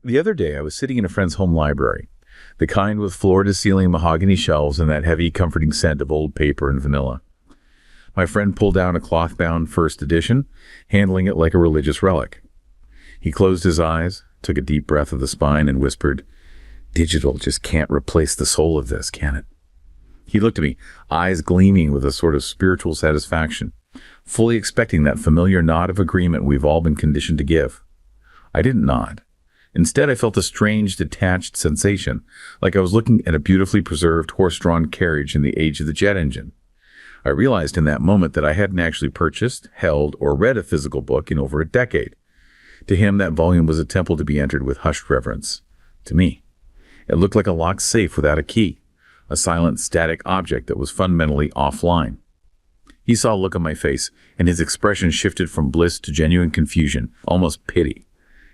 The other day, I was sitting in a friend's home library, the kind with floor-to-ceiling mahogany shelves and that heavy, comforting scent of old paper and vanilla. My friend pulled down a cloth-bound first edition, handling it like a religious relic. He closed his eyes, took a deep breath of the spine, and whispered, "Digital just can't replace the soul of this, can it?" He looked at me, eyes gleaming with a sort of spiritual satisfaction, fully expecting that familiar nod of agreement we've all been conditioned to give. I didn't nod. Instead, I felt a strange, detached sensation, like I was looking at a beautifully preserved horse-drawn carriage in the age of the jet engine. I realized in that moment that I hadn't actually purchased, held, or read a physical book in over a decade. To him, that volume was a temple to be entered with hushed reverence. To me, it looked like a locked safe without a key, a silent, static object that was fundamentally offline. He saw a look on my face, and his expression shifted from bliss to genuine confusion, almost pity.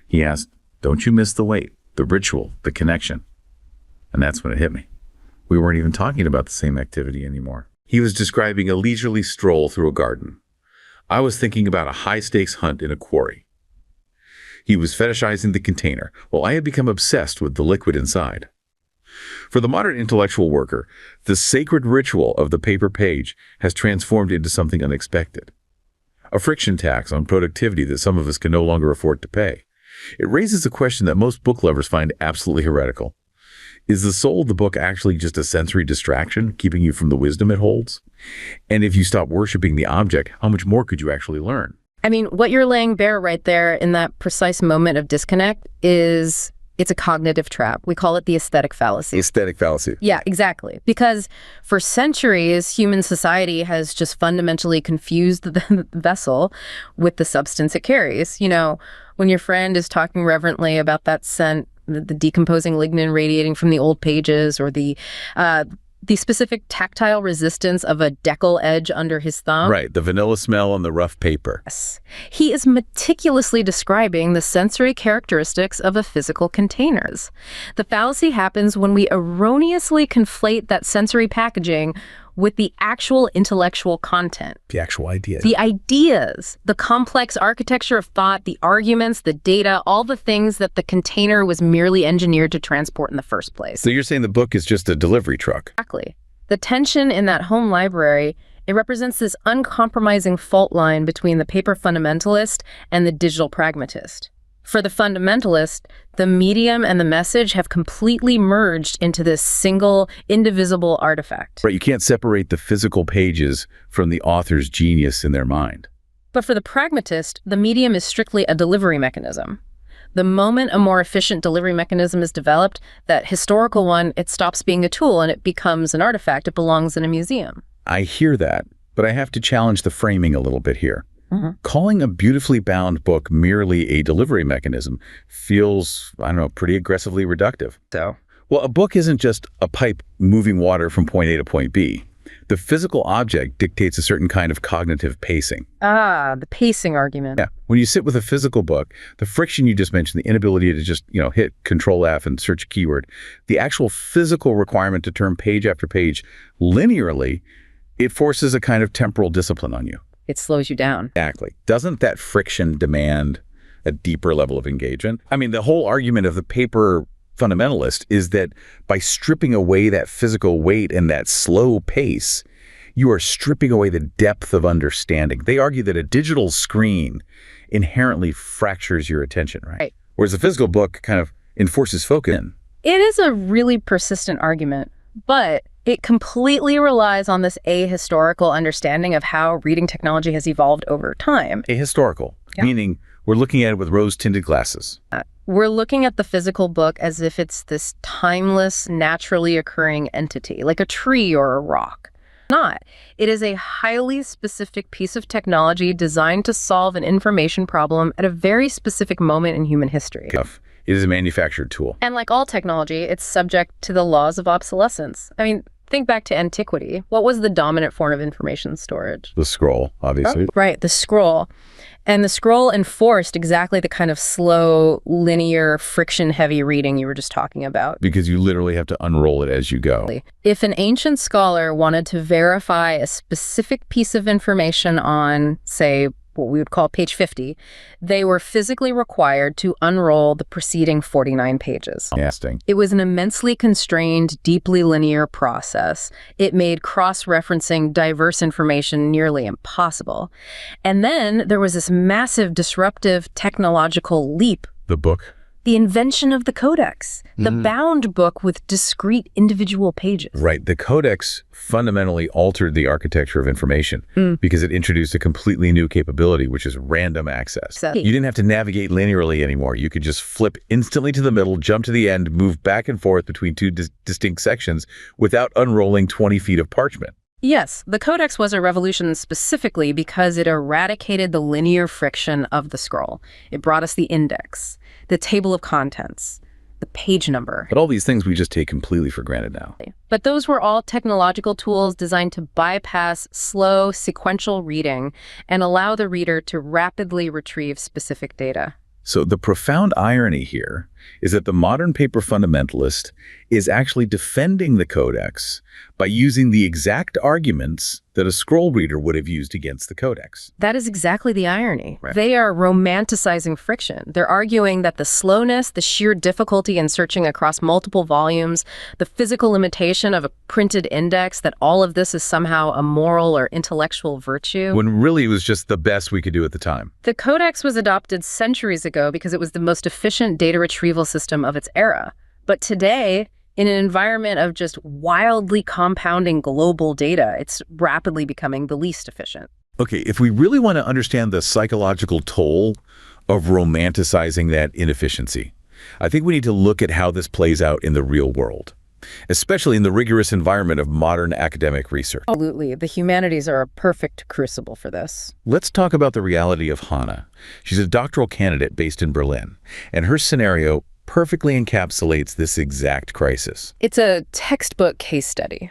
He asked, "Don't you miss the wait, the ritual, the connection?" And that's when it hit me. We weren't even talking about the same activity anymore. He was describing a leisurely stroll through a garden. I was thinking about a high-stakes hunt in a quarry. He was fetishizing the container, while I had become obsessed with the liquid inside. For the modern intellectual worker, the sacred ritual of the paper page has transformed into something unexpected. A friction tax on productivity that some of us can no longer afford to pay. It raises a question that most book lovers find absolutely heretical. Is the soul of the book actually just a sensory distraction, keeping you from the wisdom it holds? And if you stop worshiping the object, how much more could you actually learn? I mean, what you're laying bare right there in that precise moment of disconnect is, it's a cognitive trap. We call it the aesthetic fallacy. Aesthetic fallacy. Yeah, exactly. Because for centuries, human society has just fundamentally confused the vessel with the substance it carries. You know, when your friend is talking reverently about that scent, the decomposing lignin radiating from the old pages, or the specific tactile resistance of a decal edge under his thumb. Right, the vanilla smell on the rough paper. Yes. He is meticulously describing the sensory characteristics of a physical containers. The fallacy happens when we erroneously conflate that sensory packaging with the actual intellectual content. The actual ideas. The ideas, the complex architecture of thought, the arguments, the data, all the things that the container was merely engineered to transport in the first place. So you're saying the book is just a delivery truck? Exactly. The tension in that home library, it represents this uncompromising fault line between the paper fundamentalist and the digital pragmatist. For the fundamentalist, the medium and the message have completely merged into this single, indivisible artifact. Right, you can't separate the physical pages from the author's genius in their mind. But for the pragmatist, the medium is strictly a delivery mechanism. The moment a more efficient delivery mechanism is developed, that historical one, it stops being a tool and it becomes an artifact. It belongs in a museum. I hear that, but I have to challenge the framing a little bit here. Calling a beautifully bound book merely a delivery mechanism feels, I don't know, pretty aggressively reductive. So? Well, a book isn't just a pipe moving water from point A to point B. The physical object dictates a certain kind of cognitive pacing. Ah, the pacing argument. Yeah. When you sit with a physical book, the friction you just mentioned, the inability to just, hit Control F and search a keyword, the actual physical requirement to turn page after page linearly, it forces a kind of temporal discipline on you. It slows you down. Exactly. Doesn't that friction demand a deeper level of engagement? I mean, the whole argument of the paper fundamentalist is that by stripping away that physical weight and that slow pace, you are stripping away the depth of understanding. They argue that a digital screen inherently fractures your attention, right? Whereas a physical book kind of enforces focus. It is a really persistent argument, but it completely relies on this ahistorical understanding of how reading technology has evolved over time. Ahistorical, meaning we're looking at it with rose-tinted glasses. We're looking at the physical book as if it's this timeless, naturally occurring entity, like a tree or a rock. Not. It is a highly specific piece of technology designed to solve an information problem at a very specific moment in human history. It is a manufactured tool. And like all technology, it's subject to the laws of obsolescence. I mean, think back to antiquity. What was the dominant form of information storage? The scroll, obviously. Right, the scroll. And the scroll enforced exactly the kind of slow, linear, friction-heavy reading you were just talking about. Because you literally have to unroll it as you go. If an ancient scholar wanted to verify a specific piece of information on, say, what we would call page 50, they were physically required to unroll the preceding 49 pages. Interesting. It was an immensely constrained, deeply linear process. It made cross-referencing diverse information nearly impossible. And then there was this massive disruptive technological leap. The book? The invention of the codex, the bound book with discrete individual pages. Right. The codex fundamentally altered the architecture of information because it introduced a completely new capability, which is random access. You didn't have to navigate linearly anymore. You could just flip instantly to the middle, jump to the end, move back and forth between two distinct sections without unrolling 20 feet of parchment. Yes, the codex was a revolution specifically because it eradicated the linear friction of the scroll. It brought us the index, the table of contents, the page number. But all these things we just take completely for granted now. But those were all technological tools designed to bypass slow, sequential reading and allow the reader to rapidly retrieve specific data. So the profound irony here is that the modern paper fundamentalist is actually defending the codex by using the exact arguments that a scroll reader would have used against the codex. That is exactly the irony. Right. They are romanticizing friction. They're arguing that the slowness, the sheer difficulty in searching across multiple volumes, the physical limitation of a printed index, that all of this is somehow a moral or intellectual virtue. When really it was just the best we could do at the time. The codex was adopted centuries ago because it was the most efficient data retrieval system of its era. But today, in an environment of just wildly compounding global data, it's rapidly becoming the least efficient. Okay, if we really want to understand the psychological toll of romanticizing that inefficiency, I think we need to look at how this plays out in the real world, especially in the rigorous environment of modern academic research. Absolutely. The humanities are a perfect crucible for this. Let's talk about the reality of Hannah. She's a doctoral candidate based in Berlin, and her scenario perfectly encapsulates this exact crisis. It's a textbook case study.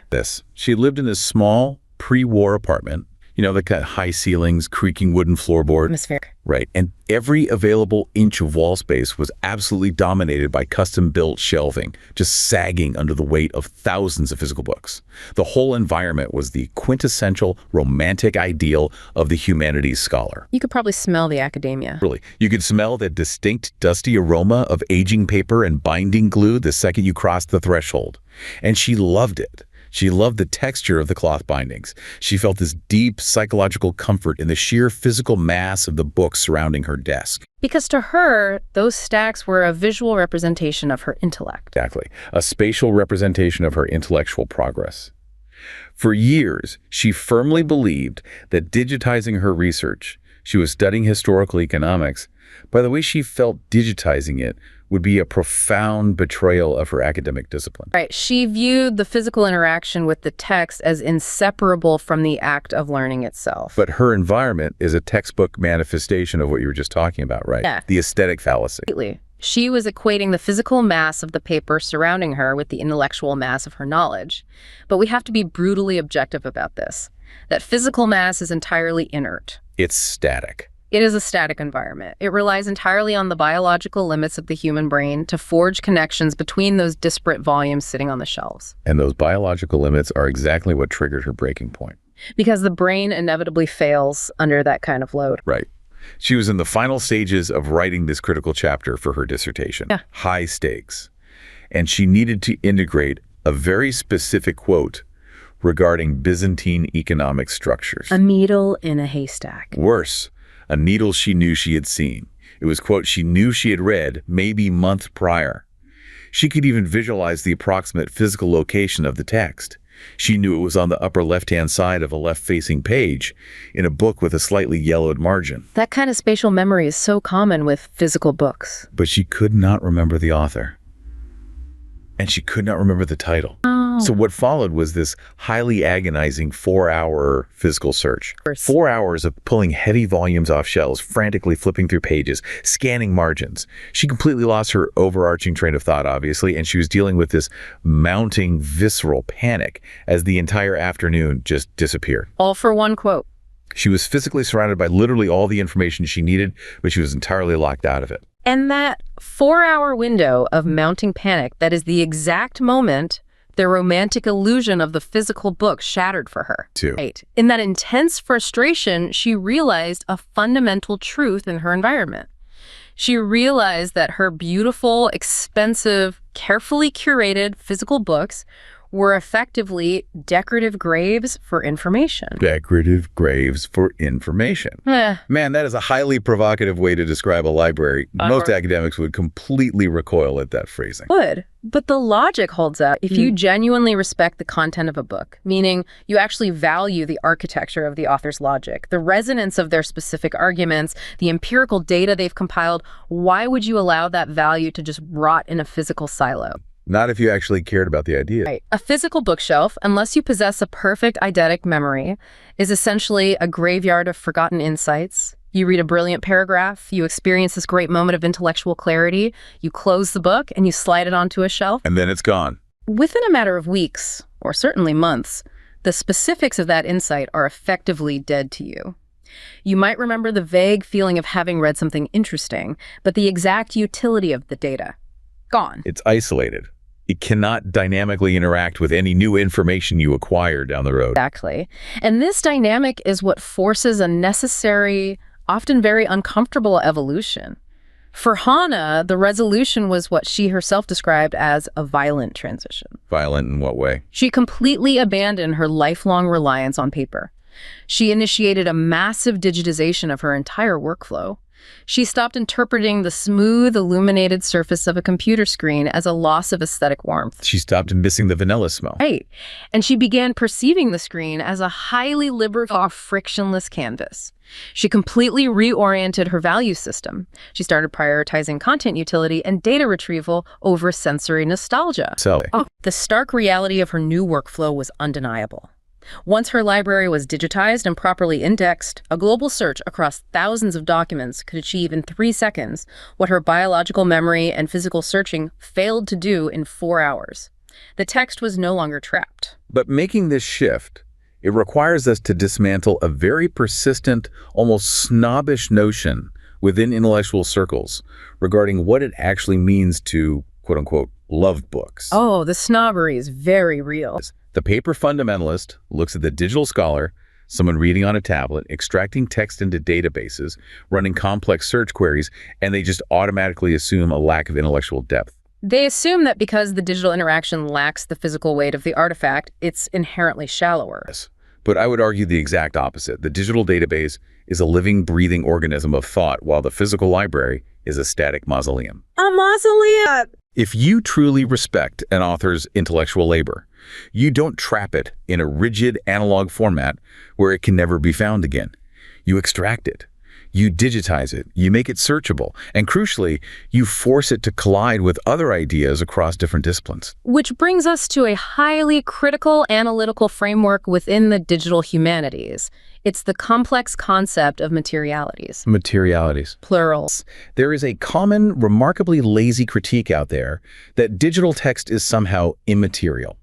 She lived in this small, pre-war apartment, you know, the kind of high ceilings, creaking wooden floorboard. Atmospheric. Right, and every available inch of wall space was absolutely dominated by custom-built shelving, just sagging under the weight of thousands of physical books. The whole environment was the quintessential romantic ideal of the humanities scholar. You could probably smell the academia. Really, you could smell that distinct dusty aroma of aging paper and binding glue the second you crossed the threshold. And she loved it. She loved the texture of the cloth bindings. She felt this deep psychological comfort in the sheer physical mass of the books surrounding her desk. Because to her, those stacks were a visual representation of her intellect. Exactly. A spatial representation of her intellectual progress. For years, she firmly believed that digitizing her research, she was studying historical economics, by the way she felt digitizing it would be a profound betrayal of her academic discipline. Right. She viewed the physical interaction with the text as inseparable from the act of learning itself. But her environment is a textbook manifestation of what you were just talking about, right? Yeah. The aesthetic fallacy. Completely. She was equating the physical mass of the paper surrounding her with the intellectual mass of her knowledge. But we have to be brutally objective about this. That physical mass is entirely inert. It's static. It is a static environment. It relies entirely on the biological limits of the human brain to forge connections between those disparate volumes sitting on the shelves. And those biological limits are exactly what triggered her breaking point. Because the brain inevitably fails under that kind of load. Right. She was in the final stages of writing this critical chapter for her dissertation. Yeah. High stakes. And she needed to integrate a very specific quote regarding Byzantine economic structures. A needle in a haystack. Worse, a needle she knew she had seen. It was, quote, she knew she had read maybe months prior. She could even visualize the approximate physical location of the text. She knew it was on the upper left-hand side of a left-facing page in a book with a slightly yellowed margin. That kind of spatial memory is so common with physical books. But she could not remember the author. And she could not remember the title. So what followed was this highly agonizing 4-hour physical search. 4 hours of pulling heavy volumes off shelves, frantically flipping through pages, scanning margins. She completely lost her overarching train of thought, obviously, and she was dealing with this mounting visceral panic as the entire afternoon just disappeared. All for one quote. She was physically surrounded by literally all the information she needed, but she was entirely locked out of it. And that 4-hour window of mounting panic, that is the exact moment Their romantic illusion of the physical book shattered for her. Too. Right. In that intense frustration, she realized a fundamental truth in her environment. She realized that her beautiful, expensive, carefully curated physical books were effectively decorative graves for information. Decorative graves for information. Man, that is a highly provocative way to describe a library. Most academics would completely recoil at that phrasing. Would. But the logic holds up. If you genuinely respect the content of a book, meaning you actually value the architecture of the author's logic, the resonance of their specific arguments, the empirical data they've compiled, why would you allow that value to just rot in a physical silo? Not if you actually cared about the idea. Right. A physical bookshelf, unless you possess a perfect eidetic memory, is essentially a graveyard of forgotten insights. You read a brilliant paragraph, you experience this great moment of intellectual clarity, you close the book, and you slide it onto a shelf. And then it's gone. Within a matter of weeks, or certainly months, the specifics of that insight are effectively dead to you. You might remember the vague feeling of having read something interesting, but the exact utility of the data, gone. It's isolated. It cannot dynamically interact with any new information you acquire down the road. Exactly. And this dynamic is what forces a necessary, often very uncomfortable evolution. For Hannah, the resolution was what she herself described as a violent transition. Violent in what way? She completely abandoned her lifelong reliance on paper. She initiated a massive digitization of her entire workflow. She stopped interpreting the smooth, illuminated surface of a computer screen as a loss of aesthetic warmth. She stopped missing the vanilla smell. Right. And she began perceiving the screen as a highly liberal, frictionless canvas. She completely reoriented her value system. She started prioritizing content utility and data retrieval over sensory nostalgia. The stark reality of her new workflow was undeniable. Once her library was digitized and properly indexed, a global search across thousands of documents could achieve in 3 seconds what her biological memory and physical searching failed to do in 4 hours. The text was no longer trapped. But making this shift, it requires us to dismantle a very persistent, almost snobbish notion within intellectual circles regarding what it actually means to, quote-unquote, love books. Oh, the snobbery is very real. The paper fundamentalist looks at the digital scholar, someone reading on a tablet, extracting text into databases, running complex search queries, and they just automatically assume a lack of intellectual depth. They assume that because the digital interaction lacks the physical weight of the artifact, it's inherently shallower. Yes. But I would argue the exact opposite. The digital database is a living, breathing organism of thought, while the physical library is a static mausoleum. A mausoleum! If you truly respect an author's intellectual labor, you don't trap it in a rigid analog format where it can never be found again. You extract it. You digitize it. You make it searchable. And crucially, you force it to collide with other ideas across different disciplines. Which brings us to a highly critical analytical framework within the digital humanities. It's the complex concept of materialities. Materialities. Plurals. There is a common, remarkably lazy critique out there that digital text is somehow immaterial.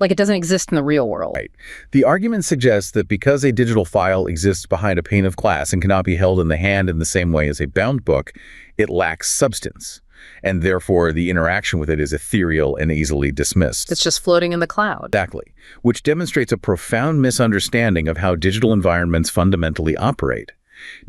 Like it doesn't exist in the real world. Right. The argument suggests that because a digital file exists behind a pane of glass and cannot be held in the hand in the same way as a bound book, it lacks substance, and therefore the interaction with it is ethereal and easily dismissed. It's just floating in the cloud. Exactly, which demonstrates a profound misunderstanding of how digital environments fundamentally operate.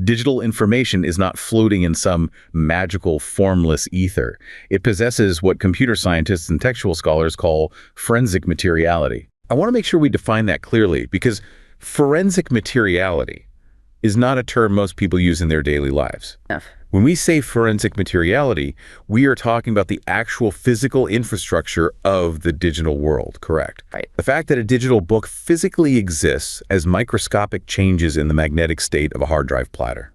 Digital information is not floating in some magical, formless ether. It possesses what computer scientists and textual scholars call forensic materiality. I want to make sure we define that clearly, because forensic materiality is not a term most people use in their daily lives. When we say forensic materiality, we are talking about the actual physical infrastructure of the digital world, correct? Right. The fact that a digital book physically exists as microscopic changes in the magnetic state of a hard drive platter,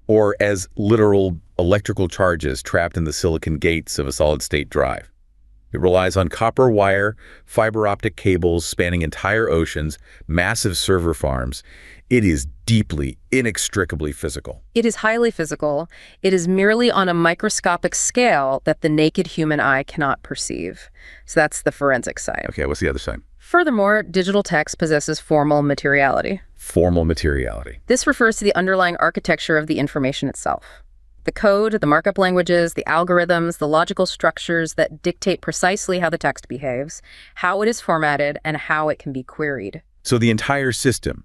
or as literal electrical charges trapped in the silicon gates of a solid-state drive. It relies on copper wire, fiber optic cables spanning entire oceans, massive server farms. It is deeply, inextricably physical. It is highly physical. It is merely on a microscopic scale that the naked human eye cannot perceive. So that's the forensic side. Okay, what's the other side? Furthermore, digital text possesses formal materiality. Formal materiality. This refers to the underlying architecture of the information itself. The code, the markup languages, the algorithms, the logical structures that dictate precisely how the text behaves, how it is formatted, and how it can be queried. So the entire system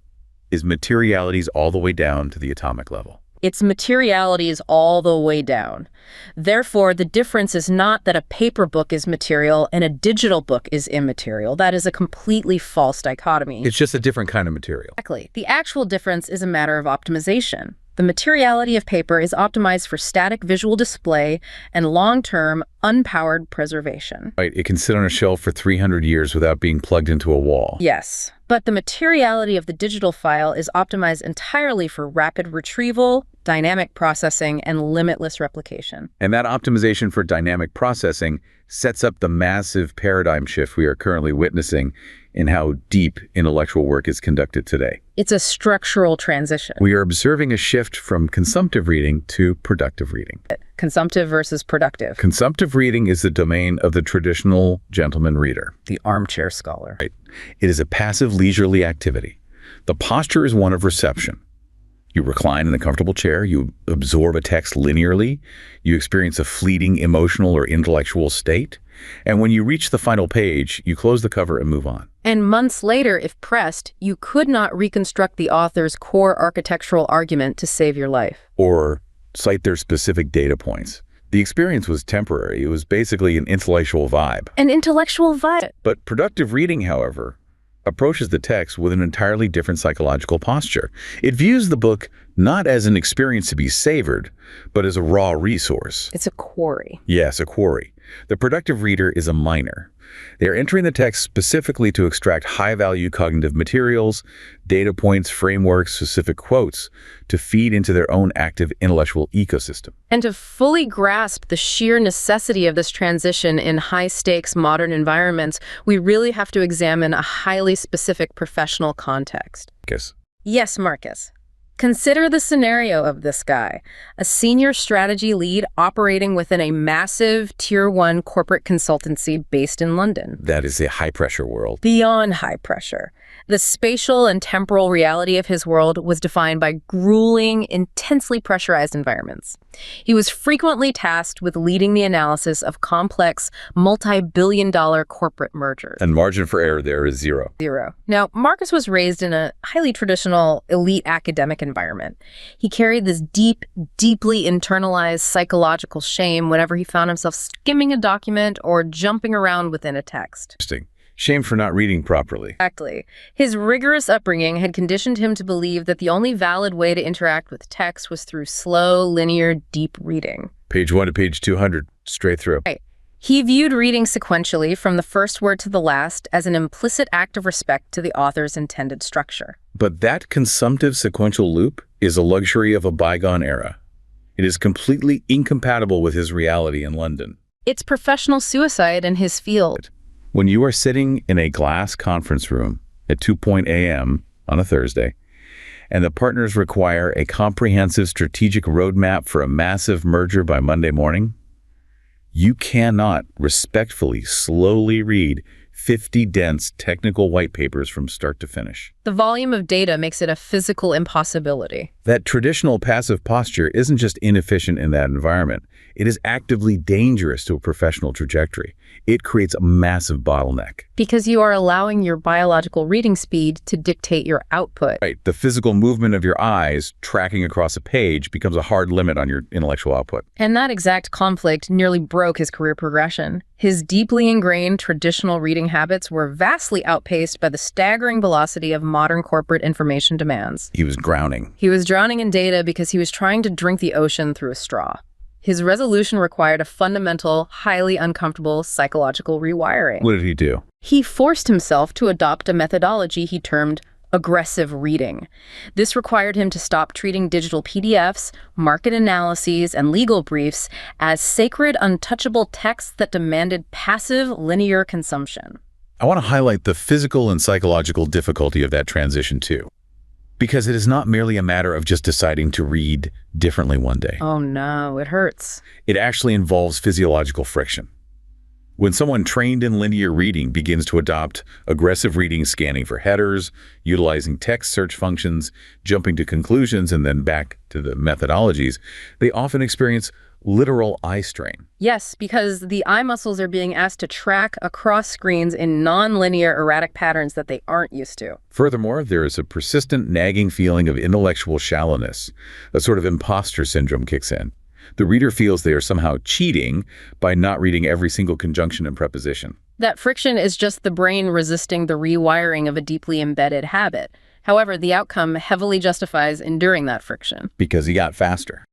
is materialities all the way down to the atomic level. Its materiality is all the way down. Therefore, the difference is not that a paper book is material and a digital book is immaterial. That is a completely false dichotomy. It's just a different kind of material. Exactly. The actual difference is a matter of optimization. The materiality of paper is optimized for static visual display and long-term, unpowered preservation. Right, it can sit on a shelf for 300 years without being plugged into a wall. Yes, but the materiality of the digital file is optimized entirely for rapid retrieval, dynamic processing, and limitless replication. And that optimization for dynamic processing sets up the massive paradigm shift we are currently witnessing in how deep intellectual work is conducted today. It's a structural transition. We are observing a shift from consumptive reading to productive reading. Consumptive versus productive. Consumptive reading is the domain of the traditional gentleman reader. The armchair scholar. Right. It is a passive, leisurely activity. The posture is one of reception. You recline in a comfortable chair, you absorb a text linearly, you experience a fleeting emotional or intellectual state, and when you reach the final page, you close the cover and move on. And months later, if pressed, you could not reconstruct the author's core architectural argument to save your life. Or cite their specific data points. The experience was temporary. It was basically an intellectual vibe. An intellectual vibe. But productive reading, however, approaches the text with an entirely different psychological posture. It views the book not as an experience to be savored, but as a raw resource. It's a quarry. Yes, a quarry. The productive reader is a miner. They are entering the text specifically to extract high-value cognitive materials, data points, frameworks, specific quotes, to feed into their own active intellectual ecosystem. And to fully grasp the sheer necessity of this transition in high-stakes modern environments, we really have to examine a highly specific professional context. Yes, Marcus. Consider the scenario of this guy, a senior strategy lead operating within a massive Tier 1 corporate consultancy based in London. That is a high-pressure world. Beyond high pressure. The spatial and temporal reality of his world was defined by grueling, intensely pressurized environments. He was frequently tasked with leading the analysis of complex, multi-billion-dollar corporate mergers. And margin for error there is zero. Now, Marcus was raised in a highly traditional, elite academic environment. He carried this deeply internalized psychological shame whenever he found himself skimming a document or jumping around within a text. Interesting. Shame for not reading properly. Exactly. His rigorous upbringing had conditioned him to believe that the only valid way to interact with text was through slow, linear, deep reading. Page 1 to page 200, straight through. Right. He viewed reading sequentially from the first word to the last as an implicit act of respect to the author's intended structure. But that consumptive sequential loop is a luxury of a bygone era. It is completely incompatible with his reality in London. It's professional suicide in his field. When you are sitting in a glass conference room at 2 a.m. on a Thursday, and the partners require a comprehensive strategic roadmap for a massive merger by Monday morning, you cannot respectfully slowly read 50 dense technical white papers from start to finish. The volume of data makes it a physical impossibility. That traditional passive posture isn't just inefficient in that environment. It is actively dangerous to a professional trajectory. It creates a massive bottleneck. Because you are allowing your biological reading speed to dictate your output. Right. The physical movement of your eyes tracking across a page becomes a hard limit on your intellectual output. And that exact conflict nearly broke his career progression. His deeply ingrained traditional reading habits were vastly outpaced by the staggering velocity of modern corporate information demands. He was drowning. He was drowning in data because he was trying to drink the ocean through a straw. His resolution required a fundamental, highly uncomfortable psychological rewiring. What did he do? He forced himself to adopt a methodology he termed aggressive reading. This required him to stop treating digital PDFs, market analyses, and legal briefs as sacred, untouchable texts that demanded passive, linear consumption. I want to highlight the physical and psychological difficulty of that transition too. Because it is not merely a matter of just deciding to read differently one day. Oh no, it hurts. It actually involves physiological friction. When someone trained in linear reading begins to adopt aggressive reading, scanning for headers, utilizing text search functions, jumping to conclusions, and then back to the methodologies, they often experience literal eye strain. Yes, because the eye muscles are being asked to track across screens in non-linear erratic patterns that they aren't used to. Furthermore, there is a persistent nagging feeling of intellectual shallowness. A sort of imposter syndrome kicks in. The reader feels they are somehow cheating by not reading every single conjunction and preposition. That friction is just the brain resisting the rewiring of a deeply embedded habit. However, the outcome heavily justifies enduring that friction. Because he got faster.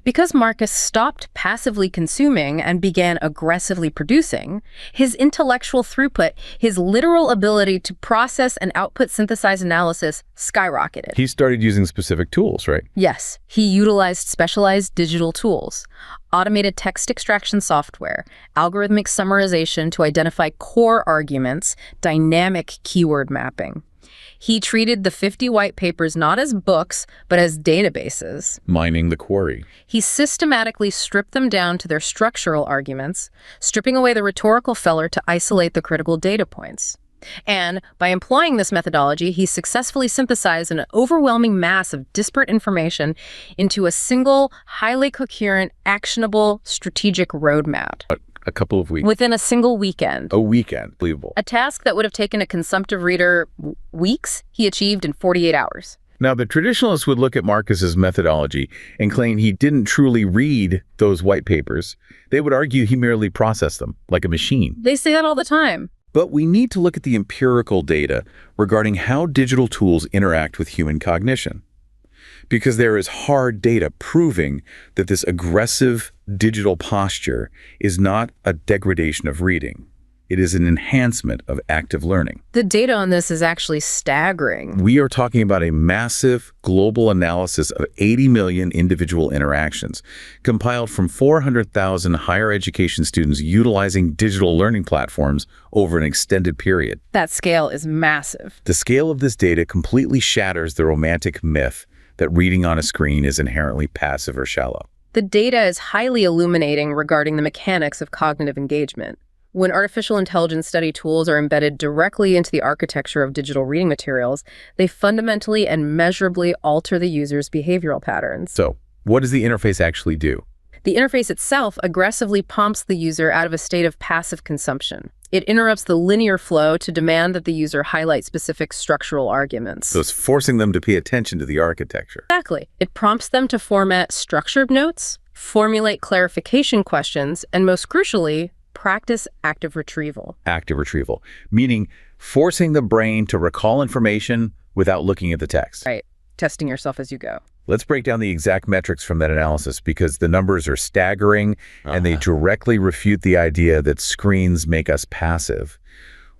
Because Marcus stopped passively consuming and began aggressively producing, his intellectual throughput, his literal ability to process and output synthesized analysis skyrocketed. He started using specific tools, right? Yes, he utilized specialized digital tools, automated text extraction software, algorithmic summarization to identify core arguments, dynamic keyword mapping. He treated the 50 white papers not as books, but as databases. Mining the query. He systematically stripped them down to their structural arguments, stripping away the rhetorical filler to isolate the critical data points. And by employing this methodology, he successfully synthesized an overwhelming mass of disparate information into a single, highly coherent, actionable, strategic roadmap. A couple of weeks. Within a single weekend. A weekend. Believable. A task that would have taken a consumptive reader weeks, he achieved in 48 hours. Now, the traditionalists would look at Marcus's methodology and claim he didn't truly read those white papers. They would argue he merely processed them, like a machine. They say that all the time. But we need to look at the empirical data regarding how digital tools interact with human cognition. Because there is hard data proving that this aggressive digital posture is not a degradation of reading. It is an enhancement of active learning. The data on this is actually staggering. We are talking about a massive global analysis of 80 million individual interactions, compiled from 400,000 higher education students utilizing digital learning platforms over an extended period. That scale is massive. The scale of this data completely shatters the romantic myth that reading on a screen is inherently passive or shallow. The data is highly illuminating regarding the mechanics of cognitive engagement. When artificial intelligence study tools are embedded directly into the architecture of digital reading materials, they fundamentally and measurably alter the user's behavioral patterns. So, what does the interface actually do? The interface itself aggressively pumps the user out of a state of passive consumption. It interrupts the linear flow to demand that the user highlight specific structural arguments. So it's forcing them to pay attention to the architecture. Exactly. It prompts them to format structured notes, formulate clarification questions, and most crucially, practice active retrieval. Active retrieval, meaning forcing the brain to recall information without looking at the text. Right. Testing yourself as you go. Let's break down the exact metrics from that analysis because the numbers are staggering and they directly refute the idea that screens make us passive.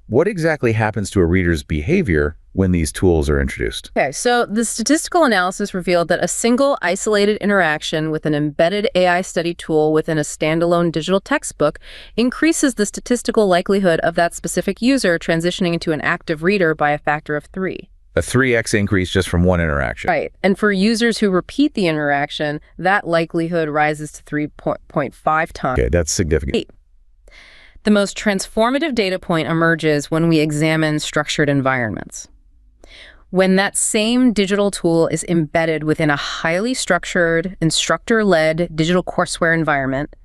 What exactly happens to a reader's behavior when these tools are introduced? Okay, so the statistical analysis revealed that a single isolated interaction with an embedded AI study tool within a standalone digital textbook increases the statistical likelihood of that specific user transitioning into an active reader by a factor of 3. A 3x increase just from one interaction. Right. And for users who repeat the interaction, that likelihood rises to 3.5 times. Okay, that's significant. The most transformative data point emerges when we examine structured environments. When that same digital tool is embedded within a highly structured, instructor-led digital courseware environment,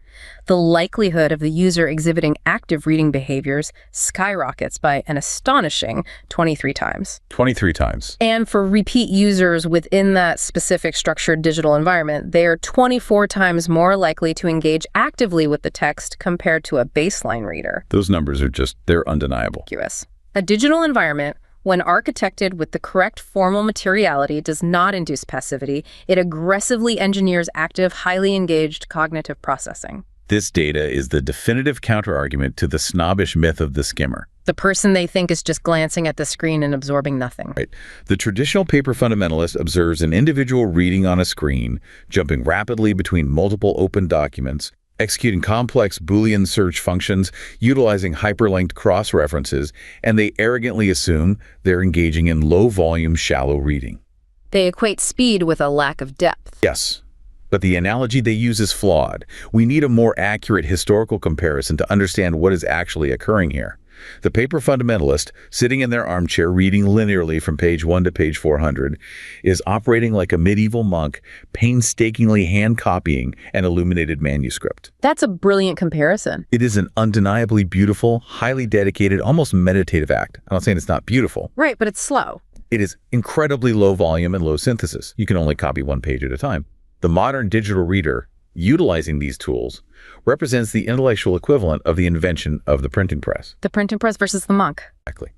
the likelihood of the user exhibiting active reading behaviors skyrockets by an astonishing 23 times. 23 times. And for repeat users within that specific structured digital environment, they are 24 times more likely to engage actively with the text compared to a baseline reader. Those numbers are they're undeniable. A digital environment, when architected with the correct formal materiality, does not induce passivity. It aggressively engineers active, highly engaged cognitive processing. This data is the definitive counterargument to the snobbish myth of the skimmer. The person they think is just glancing at the screen and absorbing nothing. Right. The traditional paper fundamentalist observes an individual reading on a screen, jumping rapidly between multiple open documents, executing complex Boolean search functions, utilizing hyperlinked cross-references, and they arrogantly assume they're engaging in low-volume, shallow reading. They equate speed with a lack of depth. Yes. But the analogy they use is flawed. We need a more accurate historical comparison to understand what is actually occurring here. The paper fundamentalist, sitting in their armchair reading linearly from page 1 to page 400, is operating like a medieval monk, painstakingly hand-copying an illuminated manuscript. That's a brilliant comparison. It is an undeniably beautiful, highly dedicated, almost meditative act. I'm not saying it's not beautiful. Right, but it's slow. It is incredibly low volume and low synthesis. You can only copy one page at a time. The modern digital reader, utilizing these tools, represents the intellectual equivalent of the invention of the printing press. The printing press versus the monk. Exactly.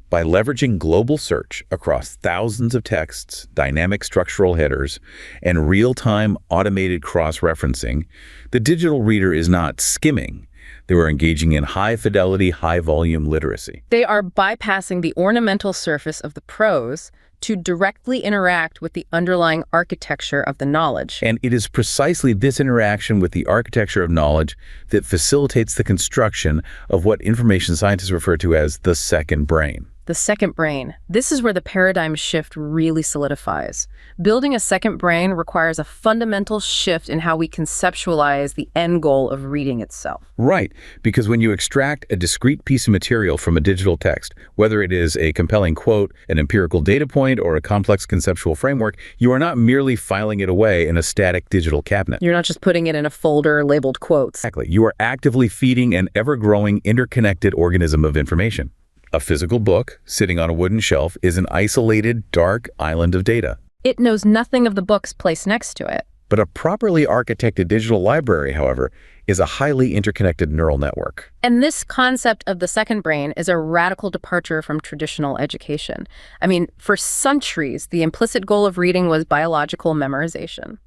By leveraging global search across thousands of texts, dynamic structural headers, and real-time automated cross-referencing, the digital reader is not skimming. They were engaging in high-fidelity, high-volume literacy. They are bypassing the ornamental surface of the prose to directly interact with the underlying architecture of the knowledge. And it is precisely this interaction with the architecture of knowledge that facilitates the construction of what information scientists refer to as the second brain. The second brain. This is where the paradigm shift really solidifies. Building a second brain requires a fundamental shift in how we conceptualize the end goal of reading itself. Right, because when you extract a discrete piece of material from a digital text, whether it is a compelling quote, an empirical data point, or a complex conceptual framework, you are not merely filing it away in a static digital cabinet. You're not just putting it in a folder labeled quotes. Exactly. You are actively feeding an ever-growing, interconnected organism of information. A physical book, sitting on a wooden shelf, is an isolated, dark island of data. It knows nothing of the books placed next to it. But a properly architected digital library, however, is a highly interconnected neural network. And this concept of the second brain is a radical departure from traditional education. I mean, for centuries, the implicit goal of reading was biological memorization.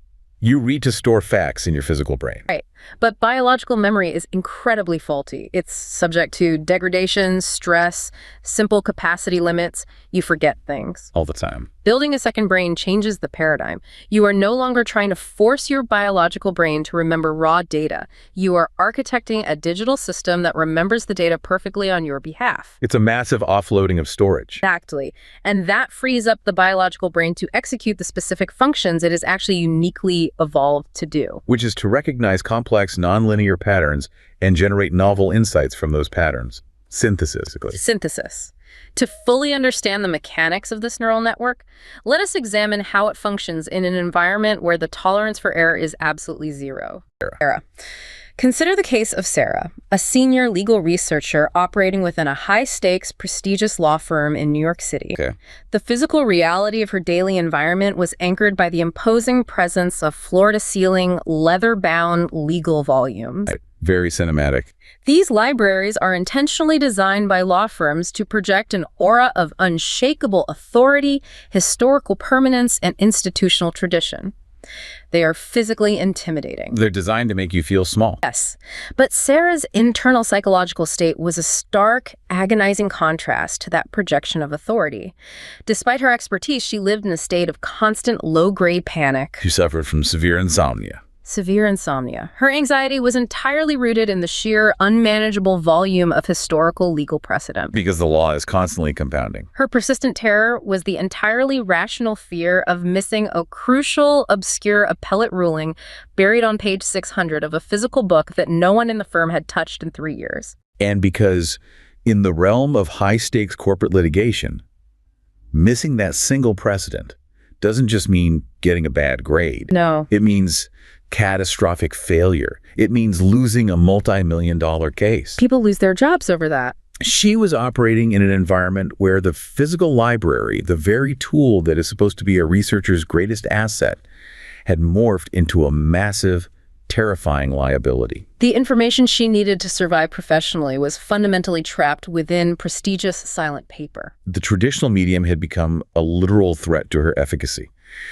You read to store facts in your physical brain. Right. But biological memory is incredibly faulty. It's subject to degradation, stress, simple capacity limits. You forget things. All the time. Building a second brain changes the paradigm. You are no longer trying to force your biological brain to remember raw data. You are architecting a digital system that remembers the data perfectly on your behalf. It's a massive offloading of storage. Exactly. And that frees up the biological brain to execute the specific functions it is actually uniquely evolved to do. Which is to recognize complex nonlinear patterns and generate novel insights from those patterns. Synthesis. Synthesis. To fully understand the mechanics of this neural network, let us examine how it functions in an environment where the tolerance for error is absolutely zero. Sarah. Consider the case of Sarah, a senior legal researcher operating within a high-stakes, prestigious law firm in New York City. Okay. The physical reality of her daily environment was anchored by the imposing presence of floor-to-ceiling, leather-bound legal volumes. Right. Very cinematic. These libraries are intentionally designed by law firms to project an aura of unshakable authority, historical permanence, and institutional tradition. They are physically intimidating. They're designed to make you feel small. Yes, but Sarah's internal psychological state was a stark, agonizing contrast to that projection of authority. Despite her expertise, she lived in a state of constant low-grade panic. She suffered from severe insomnia. Severe insomnia. Her anxiety was entirely rooted in the sheer, unmanageable volume of historical legal precedent. Because the law is constantly compounding. Her persistent terror was the entirely rational fear of missing a crucial, obscure appellate ruling buried on page 600 of a physical book that no one in the firm had touched in 3 years. And because in the realm of high-stakes corporate litigation, missing that single precedent doesn't just mean getting a bad grade. No. It means catastrophic failure. It means losing a multi-million-dollar case. People lose their jobs over that. She was operating in an environment where the physical library, the very tool that is supposed to be a researcher's greatest asset, had morphed into a massive, terrifying liability. The information she needed to survive professionally was fundamentally trapped within prestigious silent paper. The traditional medium had become a literal threat to her efficacy.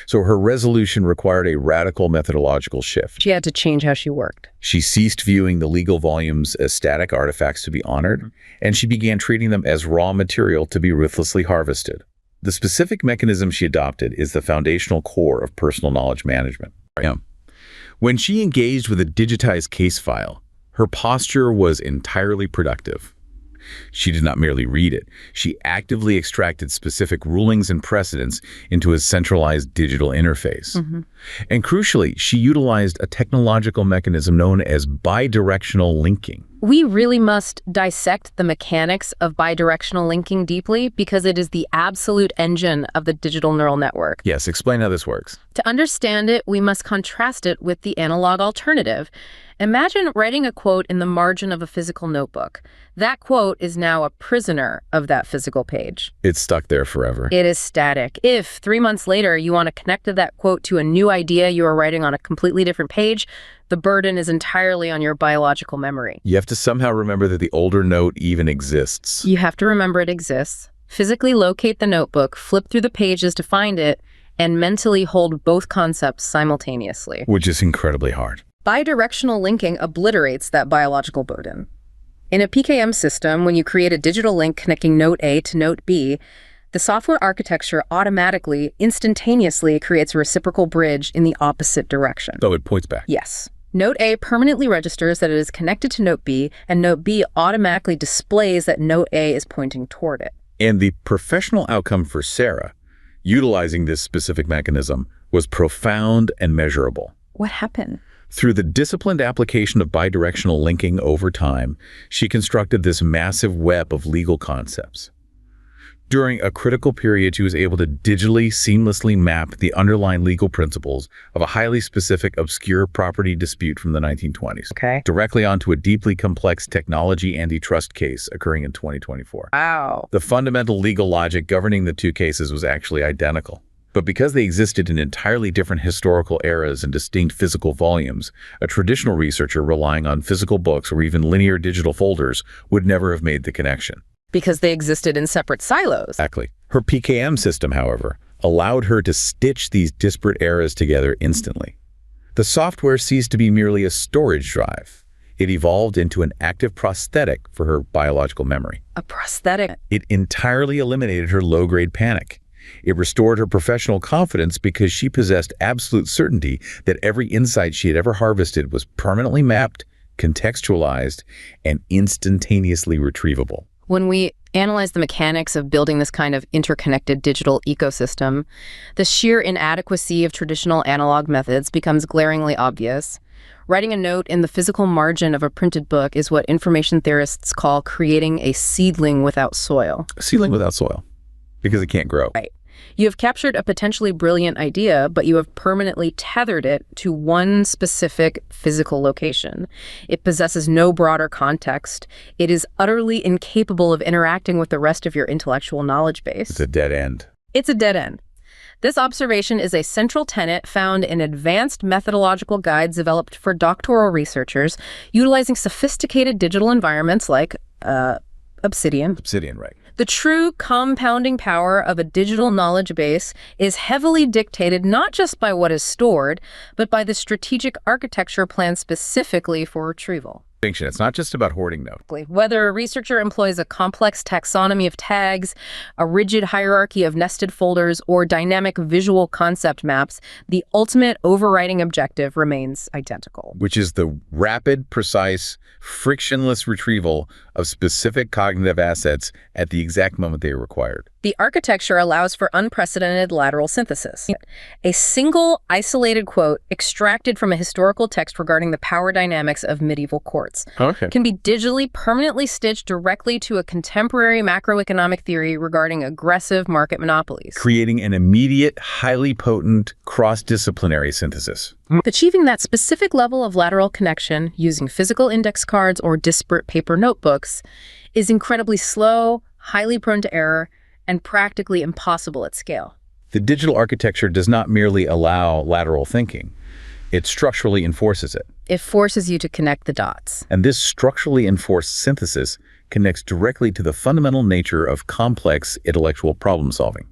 So her resolution required a radical methodological shift. She had to change how she worked. She ceased viewing the legal volumes as static artifacts to be honored, and she began treating them as raw material to be ruthlessly harvested. The specific mechanism she adopted is the foundational core of personal knowledge management. When she engaged with a digitized case file, her posture was entirely productive. She did not merely read it. She actively extracted specific rulings and precedents into a centralized digital interface. And crucially, she utilized a technological mechanism known as bidirectional linking. We really must dissect the mechanics of bidirectional linking deeply because it is the absolute engine of the digital neural network. Yes, explain how this works. To understand it, we must contrast it with the analog alternative. Imagine writing a quote in the margin of a physical notebook. That quote is now a prisoner of that physical page. It's stuck there forever. It is static. If 3 months later you want to connect that quote to a new idea you are writing on a completely different page, the burden is entirely on your biological memory. You have to somehow remember that the older note even exists. You have to remember it exists, physically locate the notebook, flip through the pages to find it, and mentally hold both concepts simultaneously. Which is incredibly hard. Bidirectional linking obliterates that biological burden. In a PKM system, when you create a digital link connecting node A to node B, the software architecture automatically, instantaneously creates a reciprocal bridge in the opposite direction. So it points back. Yes. Node A permanently registers that it is connected to node B, and node B automatically displays that node A is pointing toward it. And the professional outcome for Sarah, utilizing this specific mechanism, was profound and measurable. What happened? Through the disciplined application of bidirectional linking over time, she constructed this massive web of legal concepts. During a critical period, she was able to digitally, seamlessly map the underlying legal principles of a highly specific, obscure property dispute from the 1920s, directly onto a deeply complex technology antitrust case occurring in 2024. Wow. The fundamental legal logic governing the two cases was actually identical. But because they existed in entirely different historical eras and distinct physical volumes, a traditional researcher relying on physical books or even linear digital folders would never have made the connection. Because they existed in separate silos. Exactly. Her PKM system, however, allowed her to stitch these disparate eras together instantly. The software ceased to be merely a storage drive. It evolved into an active prosthetic for her biological memory. A prosthetic? It entirely eliminated her low-grade panic. It restored her professional confidence because she possessed absolute certainty that every insight she had ever harvested was permanently mapped, contextualized, and instantaneously retrievable. When we analyze the mechanics of building this kind of interconnected digital ecosystem, the sheer inadequacy of traditional analog methods becomes glaringly obvious. Writing a note in the physical margin of a printed book is what information theorists call creating a seedling without soil. A seedling without soil. Because it can't grow. Right. You have captured a potentially brilliant idea, but you have permanently tethered it to one specific physical location. It possesses no broader context. It is utterly incapable of interacting with the rest of your intellectual knowledge base. It's a dead end. It's a dead end. This observation is a central tenet found in advanced methodological guides developed for doctoral researchers utilizing sophisticated digital environments like Obsidian. Obsidian, right. The true compounding power of a digital knowledge base is heavily dictated not just by what is stored, but by the strategic architecture planned specifically for retrieval. It's not just about hoarding, though. Whether a researcher employs a complex taxonomy of tags, a rigid hierarchy of nested folders, or dynamic visual concept maps, the ultimate overriding objective remains identical. Which is the rapid, precise, frictionless retrieval of specific cognitive assets at the exact moment they are required. The architecture allows for unprecedented lateral synthesis. A single, isolated quote extracted from a historical text regarding the power dynamics of medieval courts can be digitally permanently stitched directly to a contemporary macroeconomic theory regarding aggressive market monopolies, creating an immediate, highly potent, cross-disciplinary synthesis. Achieving that specific level of lateral connection using physical index cards or disparate paper notebooks is incredibly slow, highly prone to error, and practically impossible at scale. The digital architecture does not merely allow lateral thinking. It structurally enforces it. It forces you to connect the dots. And this structurally enforced synthesis connects directly to the fundamental nature of complex intellectual problem solving.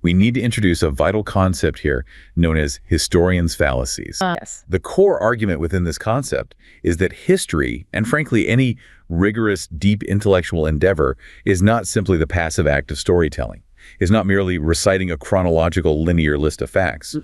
We need to introduce a vital concept here known as historians' fallacies. Yes. The core argument within this concept is that history, and frankly any rigorous, deep intellectual endeavor, is not simply the passive act of storytelling, is not merely reciting a chronological linear list of facts.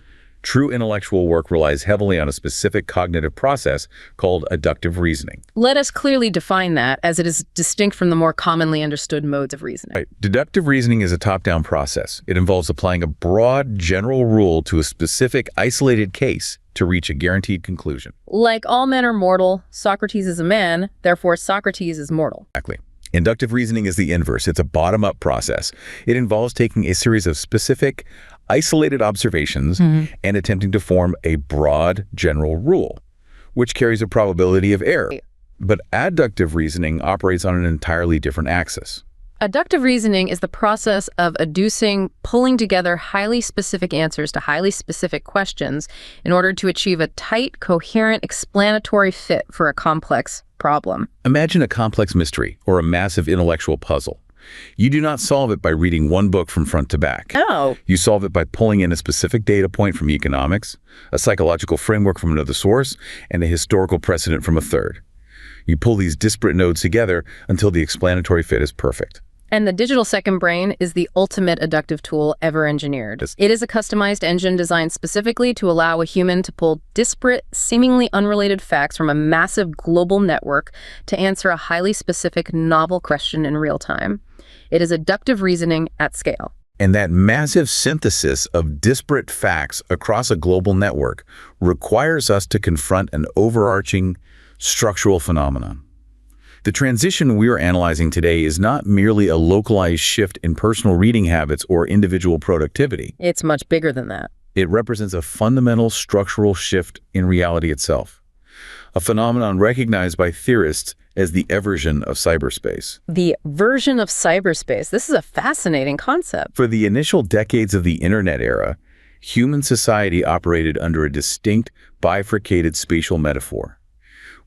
True intellectual work relies heavily on a specific cognitive process called adductive reasoning. Let us clearly define that, as it is distinct from the more commonly understood modes of reasoning. Right. Deductive reasoning is a top-down process. It involves applying a broad, general rule to a specific, isolated case to reach a guaranteed conclusion. Like all men are mortal, Socrates is a man, therefore Socrates is mortal. Exactly. Inductive reasoning is the inverse. It's a bottom-up process. It involves taking a series of specific, isolated observations and attempting to form a broad, general rule, which carries a probability of error. But adductive reasoning operates on an entirely different axis. Adductive reasoning is the process of pulling together highly specific answers to highly specific questions in order to achieve a tight, coherent, explanatory fit for a complex problem. Imagine a complex mystery or a massive intellectual puzzle. You do not solve it by reading one book from front to back. Oh. You solve it by pulling in a specific data point from economics, a psychological framework from another source, and a historical precedent from a third. You pull these disparate nodes together until the explanatory fit is perfect. And the digital second brain is the ultimate adductive tool ever engineered. It is a customized engine designed specifically to allow a human to pull disparate, seemingly unrelated facts from a massive global network to answer a highly specific, novel question in real time. It is adductive reasoning at scale. And that massive synthesis of disparate facts across a global network requires us to confront an overarching structural phenomenon. The transition we are analyzing today is not merely a localized shift in personal reading habits or individual productivity. It's much bigger than that. It represents a fundamental structural shift in reality itself, a phenomenon recognized by theorists as the eversion of cyberspace. The version of cyberspace. This is a fascinating concept. For the initial decades of the internet era, human society operated under a distinct, bifurcated spatial metaphor.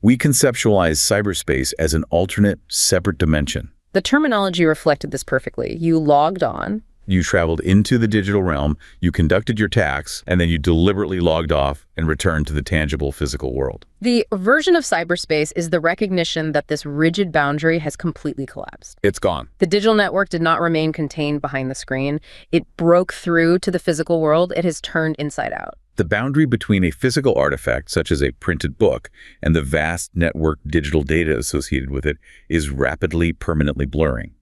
We conceptualize cyberspace as an alternate, separate dimension. The terminology reflected this perfectly. You logged on. You traveled into the digital realm, you conducted your tasks, and then you deliberately logged off and returned to the tangible physical world. The version of cyberspace is the recognition that this rigid boundary has completely collapsed. It's gone. The digital network did not remain contained behind the screen. It broke through to the physical world. It has turned inside out. The boundary between a physical artifact, such as a printed book, and the vast network digital data associated with it is rapidly, permanently blurring.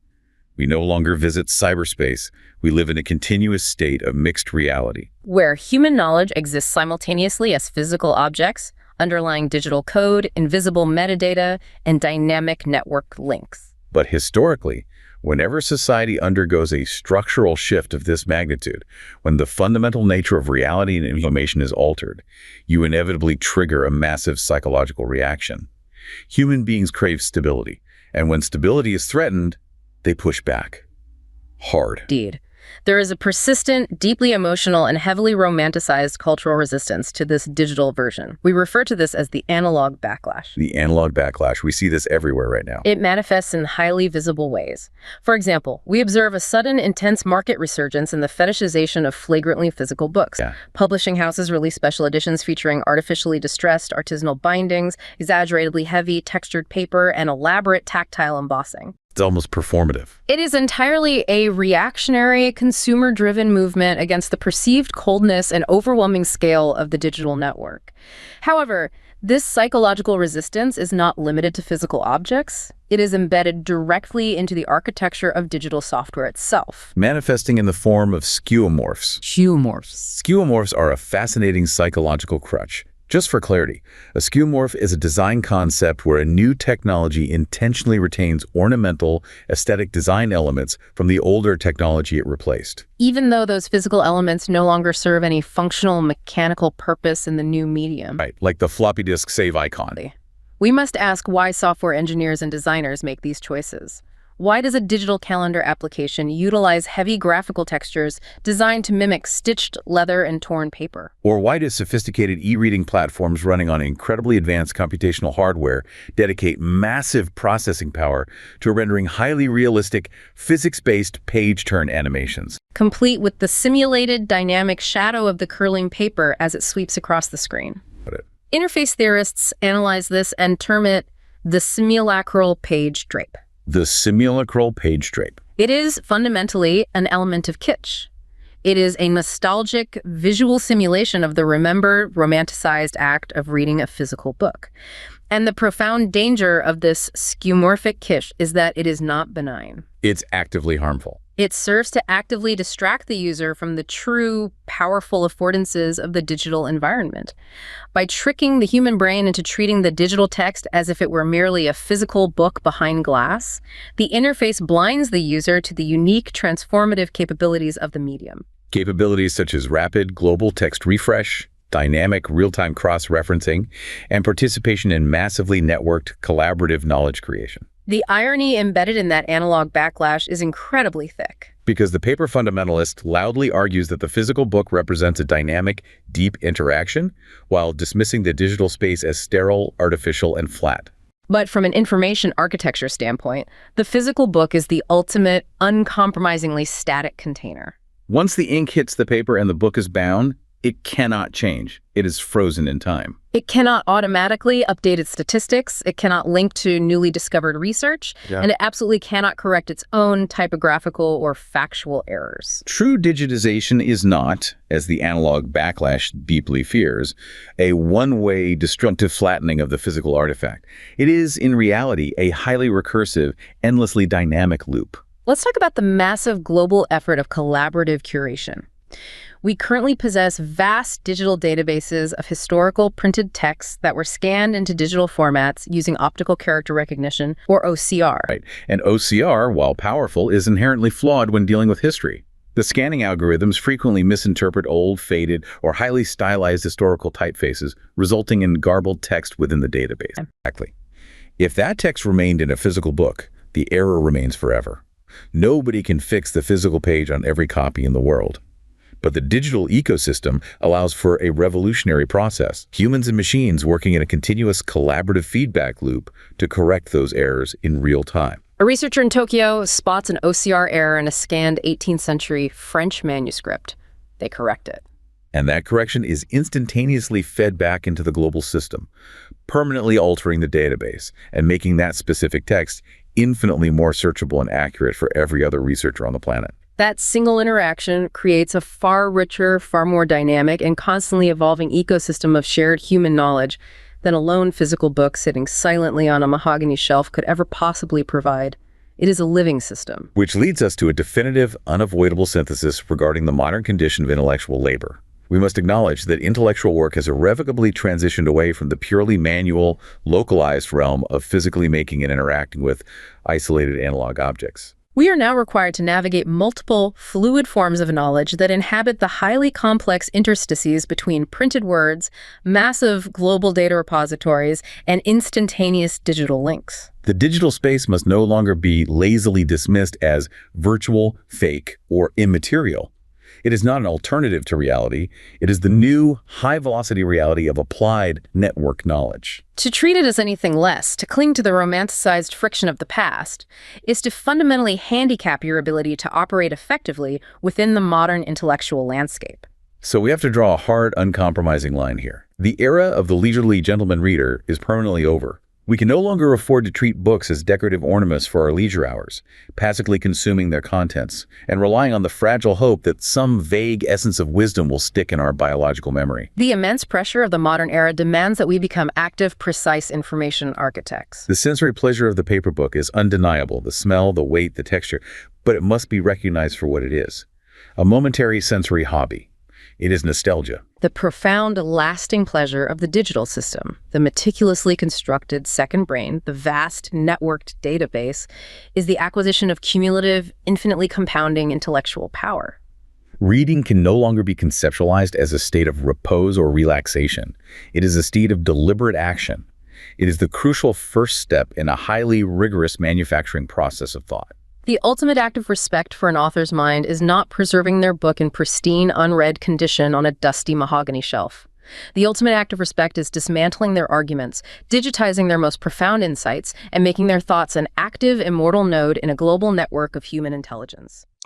We no longer visit cyberspace. We live in a continuous state of mixed reality, where human knowledge exists simultaneously as physical objects, underlying digital code, invisible metadata, and dynamic network links. But historically, whenever society undergoes a structural shift of this magnitude, when the fundamental nature of reality and information is altered, you inevitably trigger a massive psychological reaction. Human beings crave stability, and when stability is threatened, they push back. Hard. Indeed. There is a persistent, deeply emotional, and heavily romanticized cultural resistance to this digital version. We refer to this as the analog backlash. The analog backlash. We see this everywhere right now. It manifests in highly visible ways. For example, we observe a sudden, intense market resurgence in the fetishization of flagrantly physical books. Yeah. Publishing houses release special editions featuring artificially distressed artisanal bindings, exaggeratedly heavy textured paper, and elaborate tactile embossing. It's almost performative. It is entirely a reactionary, consumer-driven movement against the perceived coldness and overwhelming scale of the digital network. However, this psychological resistance is not limited to physical objects. It is embedded directly into the architecture of digital software itself. Manifesting in the form of skeuomorphs. Skeuomorphs are a fascinating psychological crutch. Just for clarity, a skeuomorph is a design concept where a new technology intentionally retains ornamental, aesthetic design elements from the older technology it replaced. Even though those physical elements no longer serve any functional mechanical purpose in the new medium. Right, like the floppy disk save icon. We must ask why software engineers and designers make these choices. Why does a digital calendar application utilize heavy graphical textures designed to mimic stitched leather and torn paper? Or why do sophisticated e-reading platforms running on incredibly advanced computational hardware dedicate massive processing power to rendering highly realistic, physics-based page turn animations? Complete with the simulated dynamic shadow of the curling paper as it sweeps across the screen. Interface theorists analyze this and term it the simulacral page drape. The simulacral page drape. It is fundamentally an element of kitsch. It is a nostalgic visual simulation of the remembered, romanticized act of reading a physical book. And the profound danger of this skeuomorphic kitsch is that it is not benign. It's actively harmful. It serves to actively distract the user from the true, powerful affordances of the digital environment. By tricking the human brain into treating the digital text as if it were merely a physical book behind glass, the interface blinds the user to the unique, transformative capabilities of the medium. Capabilities such as rapid global text refresh, dynamic real-time cross-referencing, and participation in massively networked collaborative knowledge creation. The irony embedded in that analog backlash is incredibly thick. Because the paper fundamentalist loudly argues that the physical book represents a dynamic, deep interaction, while dismissing the digital space as sterile, artificial, and flat. But from an information architecture standpoint, the physical book is the ultimate, uncompromisingly static container. Once the ink hits the paper and the book is bound, it cannot change. It is frozen in time. It cannot automatically update its statistics, it cannot link to newly discovered research, and it absolutely cannot correct its own typographical or factual errors. True digitization is not, as the analog backlash deeply fears, a one-way destructive flattening of the physical artifact. It is, in reality, a highly recursive, endlessly dynamic loop. Let's talk about the massive global effort of collaborative curation. We currently possess vast digital databases of historical printed texts that were scanned into digital formats using optical character recognition, or OCR. Right. And OCR, while powerful, is inherently flawed when dealing with history. The scanning algorithms frequently misinterpret old, faded, or highly stylized historical typefaces, resulting in garbled text within the database. Exactly. If that text remained in a physical book, the error remains forever. Nobody can fix the physical page on every copy in the world. But the digital ecosystem allows for a revolutionary process, humans and machines working in a continuous collaborative feedback loop to correct those errors in real time. A researcher in Tokyo spots an OCR error in a scanned 18th century French manuscript. They correct it. And that correction is instantaneously fed back into the global system, permanently altering the database and making that specific text infinitely more searchable and accurate for every other researcher on the planet. That single interaction creates a far richer, far more dynamic, and constantly evolving ecosystem of shared human knowledge than a lone physical book sitting silently on a mahogany shelf could ever possibly provide. It is a living system. Which leads us to a definitive, unavoidable synthesis regarding the modern condition of intellectual labor. We must acknowledge that intellectual work has irrevocably transitioned away from the purely manual, localized realm of physically making and interacting with isolated analog objects. We are now required to navigate multiple, fluid forms of knowledge that inhabit the highly complex interstices between printed words, massive global data repositories, and instantaneous digital links. The digital space must no longer be lazily dismissed as virtual, fake, or immaterial. It is not an alternative to reality. It is the new, high-velocity reality of applied network knowledge. To treat it as anything less, to cling to the romanticized friction of the past, is to fundamentally handicap your ability to operate effectively within the modern intellectual landscape. So we have to draw a hard, uncompromising line here. The era of the leisurely gentleman reader is permanently over. We can no longer afford to treat books as decorative ornaments for our leisure hours, passively consuming their contents, and relying on the fragile hope that some vague essence of wisdom will stick in our biological memory. The immense pressure of the modern era demands that we become active, precise information architects. The sensory pleasure of the paper book is undeniable, the smell, the weight, the texture, but it must be recognized for what it is. A momentary sensory hobby. It is nostalgia. The profound, lasting pleasure of the digital system, the meticulously constructed second brain, the vast networked database, is the acquisition of cumulative, infinitely compounding intellectual power. Reading can no longer be conceptualized as a state of repose or relaxation. It is a state of deliberate action. It is the crucial first step in a highly rigorous manufacturing process of thought. The ultimate act of respect for an author's mind is not preserving their book in pristine, unread condition on a dusty mahogany shelf. The ultimate act of respect is dismantling their arguments, digitizing their most profound insights, and making their thoughts an active, immortal node in a global network of human intelligence.